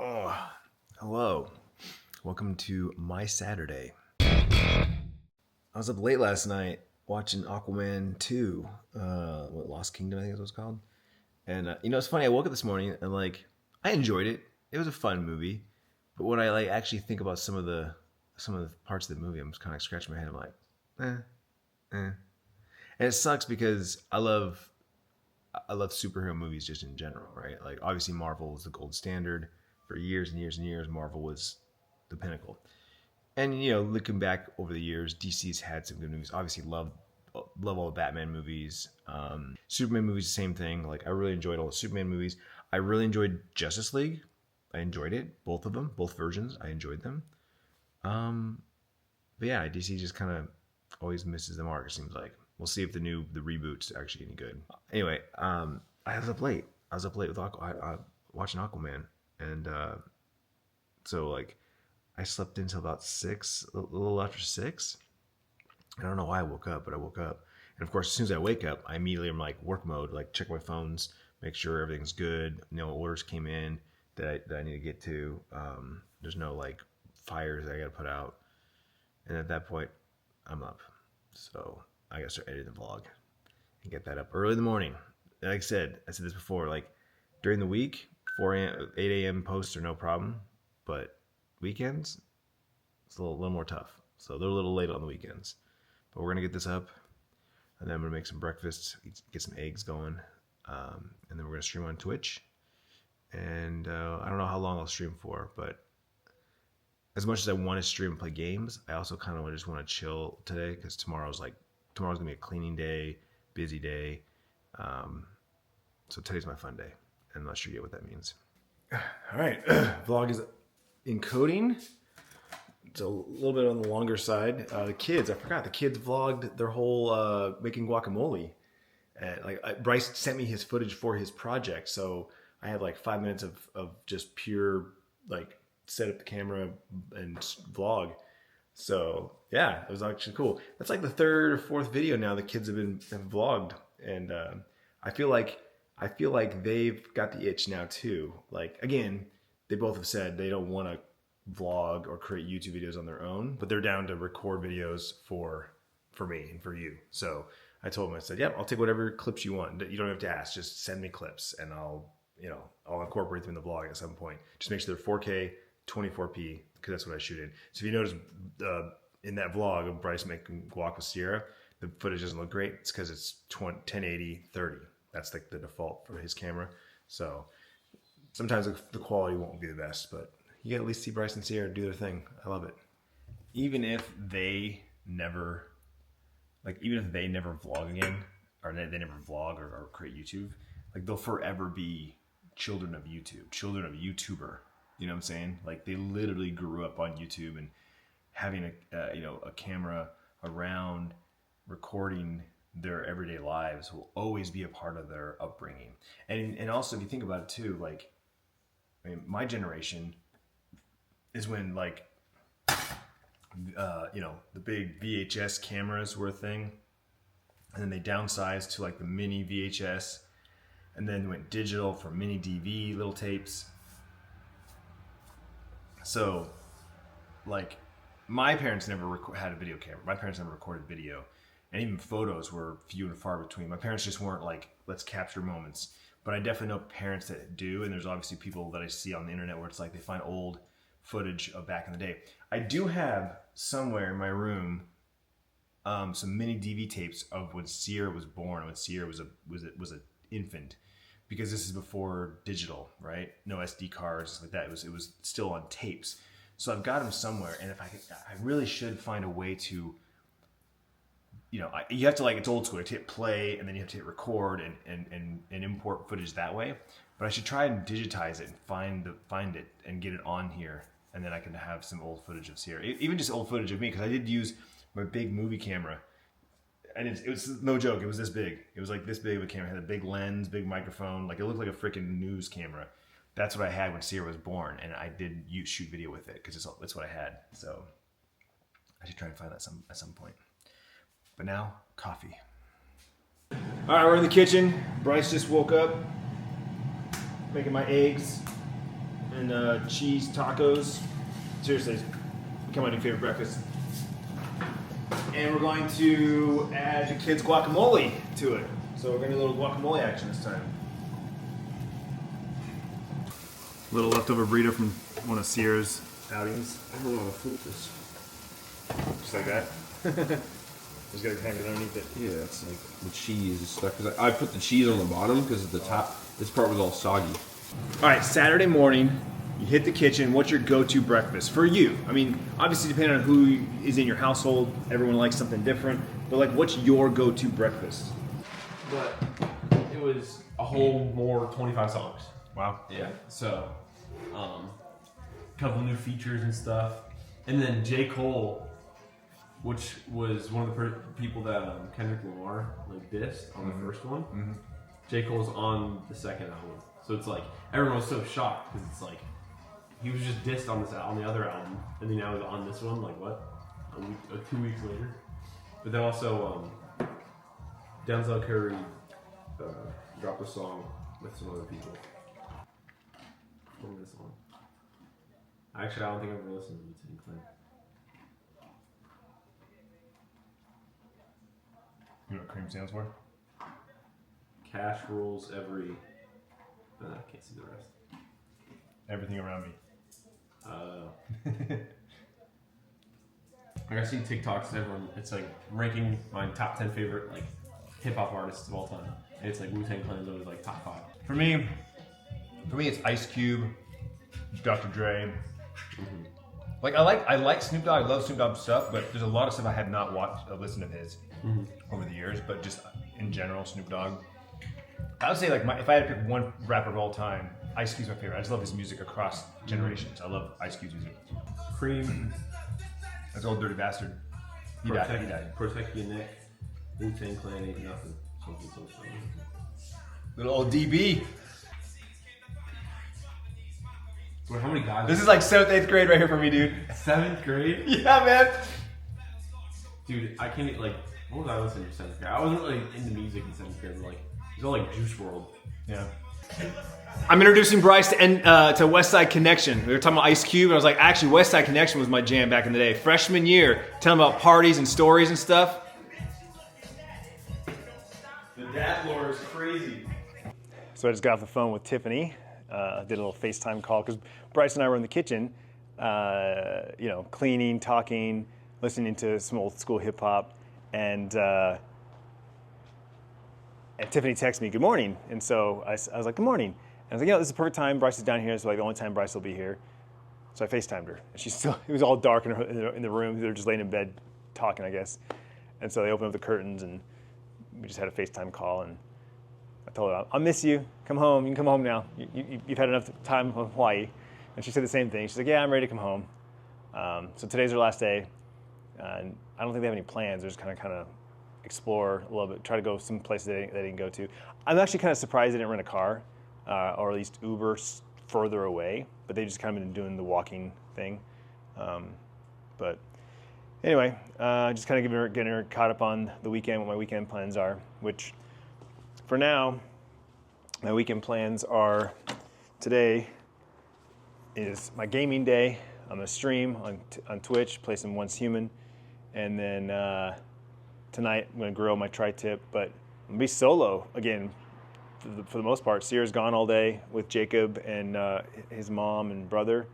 Oh, hello. Welcome to my Saturday. I was up late last night watching Aquaman 2, Lost Kingdom, I think is what it's called. And, it's funny, I woke up this morning and, I enjoyed it. It was a fun movie. But when I, actually think about some of the parts of the movie, I'm just kind of scratching my head. I'm like, eh. And it sucks because I love superhero movies just in general, right? Like obviously Marvel was the gold standard for years and years and years. Marvel was the pinnacle. And looking back over the years, DC's had some good movies. Obviously, love all the Batman movies. Superman movies, the same thing. Like I really enjoyed all the Superman movies. I really enjoyed Justice League. I enjoyed it, both of them, both versions. I enjoyed them. Um, but yeah, DC just kind of always misses the mark. It seems like. We'll see if the reboot's actually any good. Anyway, I was up late. I was up late with watching Aquaman, and so I slept until about 6, a little after 6. I don't know why I woke up, but I woke up, and of course, as soon as I wake up, I immediately am like work mode, like check my phones, make sure everything's good. No orders came in that I need to get to. There's no fires that I got to put out, and at that point, I'm up. So I gotta start editing the vlog and get that up early in the morning. Like I said this before, during the week, 4 a.m., 8 a.m. posts are no problem, but weekends, it's a little more tough. So they're a little late on the weekends. But we're gonna get this up, and then I'm gonna make some breakfast, get some eggs going, and then we're gonna stream on Twitch. And I don't know how long I'll stream for, but as much as I want to stream and play games, I also kind of just want to chill today because tomorrow's gonna be a cleaning day, busy day. So today's my fun day, and I'm not sure yet what that means. All right, vlog is encoding. It's a little bit on the longer side. The kids vlogged their whole making guacamole. Bryce sent me his footage for his project, so I had 5 minutes of just pure set up the camera and vlog. So yeah, it was actually cool. That's the third or fourth video now the kids have vlogged, and I feel like they've got the itch now too. Again, they both have said they don't want to vlog or create YouTube videos on their own, but they're down to record videos for me and for you. So I told them, I said, "Yep, I'll take whatever clips you want. You don't have to ask. Just send me clips, and I'll incorporate them in the vlog at some point. Just make sure they're 4K, 24p, because that's what I shoot in." So if you notice in that vlog of Bryce making guac with Sierra, the footage doesn't look great. It's because it's 1080 30. That's the default for his camera. So sometimes the quality won't be the best, but you can at least see Bryce and Sierra do their thing. I love it. Even if they never vlog again, or they never vlog or create YouTube, they'll forever be children of YouTube, children of YouTuber. You know what I'm saying? They literally grew up on YouTube, and having a camera around recording their everyday lives will always be a part of their upbringing. And also, if you think about it too, my generation is when the big VHS cameras were a thing, and then they downsized to the mini VHS, and then went digital for mini DV little tapes. So, my parents never had a video camera. My parents never recorded video, and even photos were few and far between. My parents just weren't let's capture moments. But I definitely know parents that do, and there's obviously people that I see on the internet where it's they find old footage of back in the day. I do have somewhere in my room some mini DV tapes of when Sierra was born, when Sierra was an infant, because this is before digital, right? No SD cards like that. It was still on tapes. So I've got them somewhere, and I really should find a way to, you have to it's old school. You have to hit play, and then you have to hit record and import footage that way. But I should try and digitize it and find it and get it on here, and then I can have some old footage of Sierra, even just old footage of me, because I did use my big movie camera, and it was no joke. It was this big. It was this big of a camera. It had a big lens, big microphone. It looked like a freaking news camera. That's what I had when Sierra was born, and I did shoot video with it because that's what I had. So I should try and find that at some point. But now, coffee. All right, we're in the kitchen. Bryce just woke up, making my eggs. and cheese tacos. Seriously, it's become my new favorite breakfast. And we're going to add the kids' guacamole to it. So we're going to do a little guacamole action this time. A little leftover burrito from one of Sierra's outings. I don't know how to flip this. Just like that. Just gotta hang it underneath it. Yeah, it's like the cheese is stuck. Cause I put the cheese on the bottom because at the top, this part was all soggy. All right, Saturday morning, you hit the kitchen. What's your go-to breakfast for you? I mean, obviously depending on who is in your household, everyone likes something different. But like, what's your go-to breakfast? But it was a whole more 25 songs. Wow. Yeah. So, a couple new features and stuff, and then J. Cole, which was one of the people that Kendrick Lamar like dissed on the first one. Mm-hmm. J. Cole's on the second album, so it's like everyone was so shocked because it's like he was just dissed on the other album, and then now he's on this one. Like what? 2 weeks later. But then also Denzel Curry dropped a song with some other people. What was this song? Actually, I don't think I've ever listened to Wu-Tang Clan. You know what cream stands for? Cash rules every. I can't see the rest. Everything around me. Like I see TikToks, everyone. It's like ranking my top 10 favorite like hip hop artists of all time, and it's like Wu-Tang Clan is always like top 5. For me, it's Ice Cube, Dr. Dre. Mm-hmm. Like I like Snoop Dogg. I love Snoop Dogg stuff, but there's a lot of stuff I have not watched or listened of his over the years. But just in general, Snoop Dogg. I would say like if I had to pick one rapper of all time, Ice Cube's my favorite. I just love his music across generations. I love Ice Cube's music. Cream. That's old dirty bastard. He died. Protect your neck. Wu-Tang Clan ain't nothing. Something. Little old DB. Wait, how many guys? This is like 7th, 8th grade right here for me, dude. 7th grade? Yeah, man. Dude, I can't like. What was I listening to 7th grade? I wasn't really into music in 7th grade. But like, it was all like Juice WRLD. Yeah. I'm introducing Bryce to West Side Connection. We were talking about Ice Cube, and I was like, actually, West Side Connection was my jam back in the day. Freshman year, telling about parties and stories and stuff. The dad lore is crazy. So I just got off the phone with Tiffany. Did a little FaceTime call because Bryce and I were in the kitchen, cleaning, talking, listening to some old school hip hop, and Tiffany texted me, "Good morning," and so I was like, "Good morning," and I was like, "This is the perfect time. Bryce is down here. It's like the only time Bryce will be here." So I FaceTimed her, and it was all dark in the room. They were just laying in bed talking, I guess, and so they opened up the curtains, and we just had a FaceTime call, and I told her, "I'll miss you. Come home. You can come home now. You've had enough time in Hawaii." And she said the same thing. She's like, "Yeah, I'm ready to come home." So today's her last day. And I don't think they have any plans. They're just kind of explore a little bit, try to go some places they didn't go to. I'm actually kind of surprised they didn't rent a car, or at least Uber further away. But they just kind of been doing the walking thing. But anyway, just kind of getting her caught up on the weekend, what my weekend plans are, which for now, my weekend plans are today is my gaming day. I'm going to stream on Twitch, play some Once Human, and then tonight I'm going to grill my tri-tip, but I'm going to be solo again for the most part. Sierra's gone all day with Jacob and his mom and brother,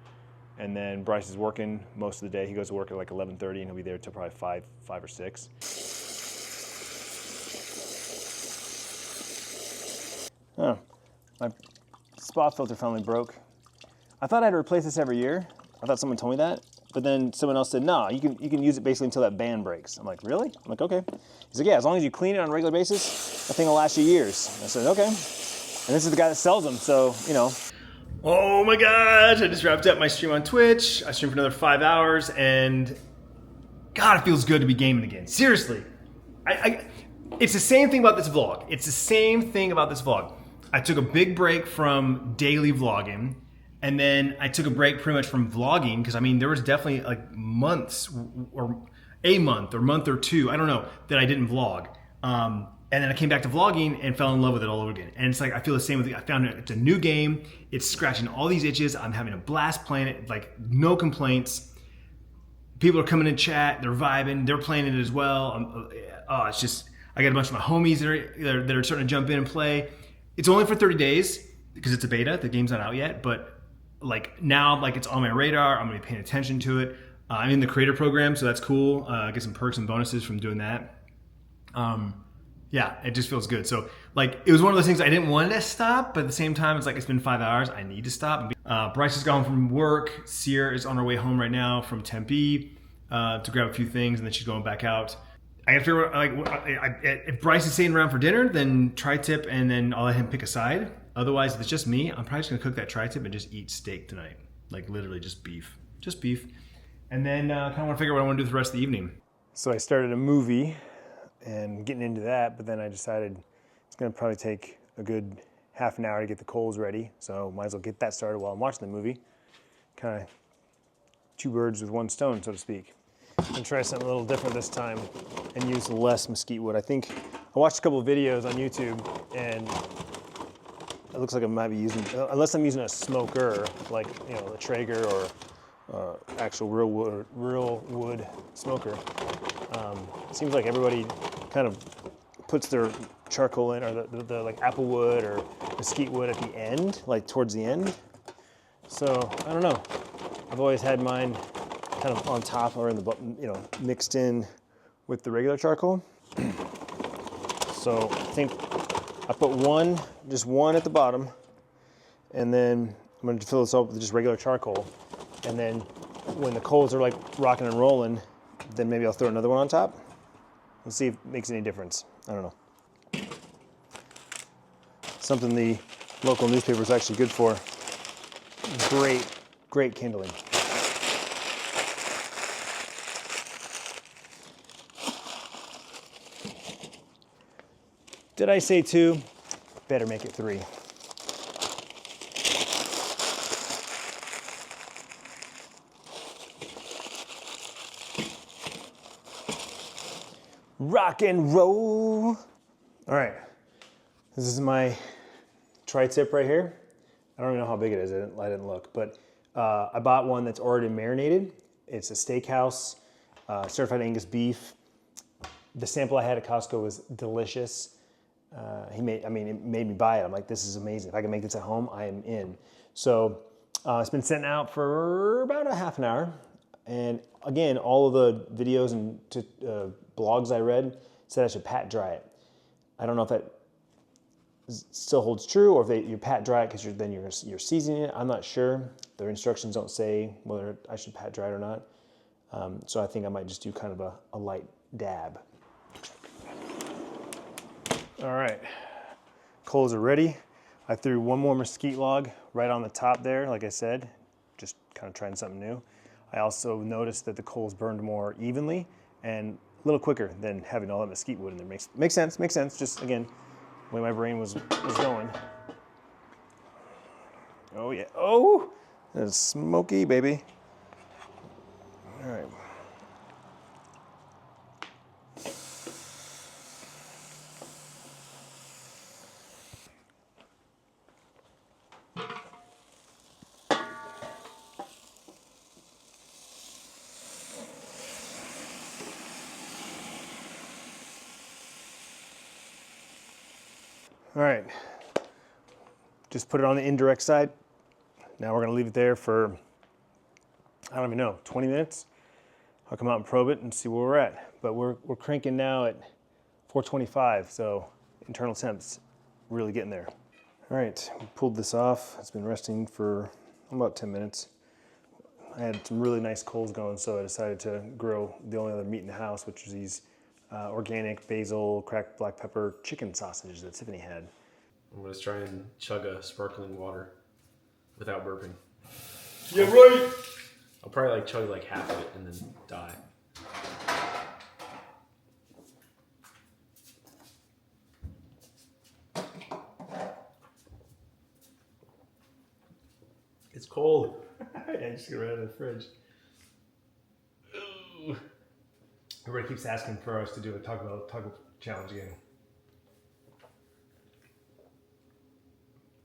and then Bryce is working most of the day. He goes to work at like 11:30, and he'll be there till probably 5 or 6. Oh, my spot filter finally broke. I thought I had to replace this every year. I thought someone told me that, but then someone else said, "No, you can use it basically until that band breaks." I'm like, "Really?" I'm like, "Okay." He's like, "Yeah, as long as you clean it on a regular basis, that thing will last you years." I said, "Okay." And this is the guy that sells them, so you know. Oh my gosh! I just wrapped up my stream on Twitch. I streamed for another 5 hours, and God, it feels good to be gaming again. Seriously, it's the same thing about this vlog. I took a big break from daily vlogging, and then I took a break pretty much from vlogging because I mean there was definitely like months or a month or two, I don't know, that I didn't vlog. And then I came back to vlogging and fell in love with it all over again. And it's like, I feel the same with it. I found it's a new game. It's scratching all these itches. I'm having a blast playing it, like no complaints. People are coming in chat, they're vibing, they're playing it as well. It's just, I got a bunch of my homies that are starting to jump in and play. It's only for 30 days because it's a beta, the game's not out yet, but like now, like it's on my radar, I'm gonna be paying attention to it. I'm in the creator program, so that's cool. I get some perks and bonuses from doing that. Yeah, it just feels good. So like, it was one of those things I didn't want to stop, but at the same time, it's like, it's been 5 hours. I need to stop. Bryce has gone from work. Sear is on her way home right now from Tempe to grab a few things, and then she's going back out. I gotta figure out, like, if Bryce is staying around for dinner, then tri-tip, and then I'll let him pick a side. Otherwise, if it's just me, I'm probably just gonna cook that tri-tip and just eat steak tonight. Like literally just beef. And then kind of want to figure out what I want to do the rest of the evening. So I started a movie and getting into that, but then I decided it's gonna probably take a good half an hour to get the coals ready, so might as well get that started while I'm watching the movie. Kind of 2 birds with 1 stone, so to speak. I'm gonna try something a little different this time and use less mesquite wood. I think I watched a couple of videos on YouTube, and it looks like I might be using, unless I'm using a smoker, like, you know, the Traeger or actual real wood smoker. It seems like everybody kind of puts their charcoal in, or the like apple wood or mesquite wood at the end, like towards the end. So I don't know. I've always had mine kind of on top or in the, you know, mixed in with the regular charcoal. So I think I put just one at the bottom, and then I'm going to fill this up with just regular charcoal. And then when the coals are like rocking and rolling, then maybe I'll throw another one on top. Let's see if it makes any difference. I don't know. Something the local newspaper is actually good for. Great kindling. Did I say 2? Better make it 3. Rock and roll. All right, this is my tri-tip right here. I don't even know how big it is, I didn't look, but I bought one that's already marinated. It's a steakhouse, certified Angus beef. The sample I had at Costco was delicious. It made me buy it. I'm like, this is amazing. If I can make this at home, I am in. So it's been sitting out for about a half an hour. And again, all of the videos and blogs I read said I should pat dry it. I don't know if that still holds true, or if you pat dry it because you're seasoning it. I'm not sure. Their instructions don't say whether I should pat dry it or not. So I think I might just do kind of a light dab. All right, coals are ready. I threw one more mesquite log right on the top there, like I said, just kind of trying something new. I also noticed that the coals burned more evenly and a little quicker than having all that mesquite wood in there. Makes sense. Just again, the way my brain was going. Oh yeah. Oh, that's smoky, baby. All right. All right, just put it on the indirect side. Now we're gonna leave it there for, I don't even know, 20 minutes. I'll come out and probe it and see where we're at. But we're cranking now at 425, so internal temps really getting there. All right, we pulled this off. It's been resting for about 10 minutes. I had some really nice coals going, so I decided to grill the only other meat in the house, which is these organic basil, cracked black pepper chicken sausages that Tiffany had. I'm gonna try and chug a sparkling water without burping. Yeah, right. I'll probably like chug like half of it and then die. It's cold. Yeah, just get right out of the fridge. Ooh. Everybody keeps asking for us to do a taco challenge again.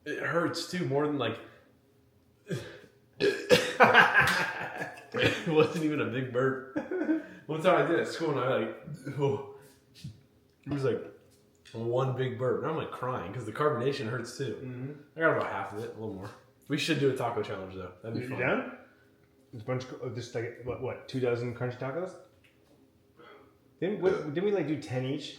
It hurts too, more than like. It wasn't even a big burp. One time I did at school and I like, oh, it was like one big burp. And I'm like crying because the carbonation hurts too. Mm-hmm. I got about half of it, a little more. We should do a taco challenge though. That'd be You fun. down? There's a bunch of just like what 2 dozen crunchy tacos? Didn't we like do 10 each?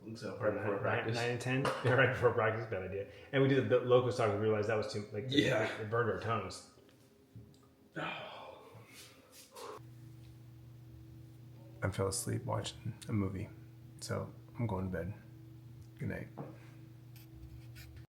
I think so. Right before practice. 9 and 10. Yeah, right before practice. Bad idea. And we did the local tacos. We realized that was too like it burned our tongues. I fell asleep watching a movie, so I'm going to bed. Good night.